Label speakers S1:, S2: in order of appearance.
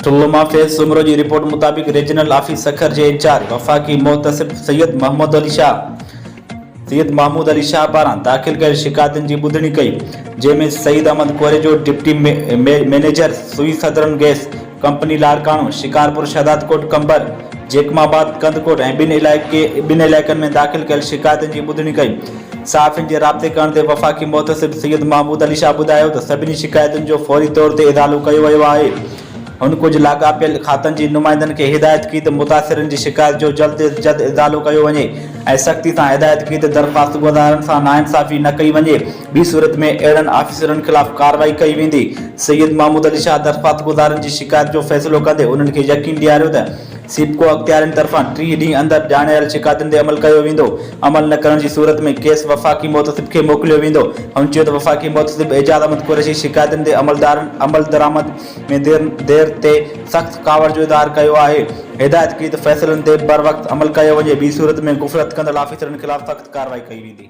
S1: टुल्लुमा face Soomro जी report मुताबिक regional office Sukkur जे in charge वफाकी मोहतसिब सैयद महमूद अली शाह पारां दाख़िल कयल शिकायतुनि जी ॿुधणी कई, जंहिंमें सईद अहमद कोरे जो डिप्टी मैनेजर सुई southern gas company Larkana, Shikarpur, Shahdadkot, कंबर, जेकमाबाद, कंदकोट ऐं ॿिनि इलाइक़नि में दाख़िल कयल शिकायतुनि जी ॿुधणी कई। सहाफ़ियुनि जे राब्ते करण ते वफ़ाक़ी मुहतसिब सैयद महमूद अली शाह ॿुधायो त सभिनी शिकायतुनि जो फौरी तौर ते इज़ालो कयो वियो आहे। हुन कुझु लाॻापियल खातनि जी नुमाइंदनि खे हिदायत कई त मुतासिरनि जी शिकायत जो जल्द से जल्द इज़ालो कयो वञे ऐं सख़्ती सां हिदायत कई त दरख़्वास्त गुज़ारनि सां नाइंसाफ़ी न कई वञे, ॿी सूरत में अहिड़नि ऑफिसरनि ख़िलाफ़ कार्रवाई कई वेंदी। सैयद महमूद अली शाह दरख़्वास्त गुज़ारनि जी शिकायत जो फ़ैसिलो कंदे उन्हनि खे यकीन ॾियारियो त सिपको अख़्तियारनि तरफ़ां 3 ॾींहं अंदरि ॼाणायल शिकायतुनि ते अमल कयो वेंदो। अमल न करण जी सूरत में केस वफ़ाक़ी मुहतसिब खे मोकिलियो वेंदो। हुन चयो त वफ़ाक़ी मुहतसिब एजाज़ अहमद कुरैशी शिकायतुनि ते अमल दरामद में देर ते सख़्त कावड़ जो इज़हार कयो आहे। हिदायत कई त फ़ैसिलनि ते बर वक़्त अमल कयो वञे, ॿी सूरत में गुफ़लत कंदड़ ऑफिसरनि ख़िलाफ़ सख़्त कार्रवाई कई वेंदी।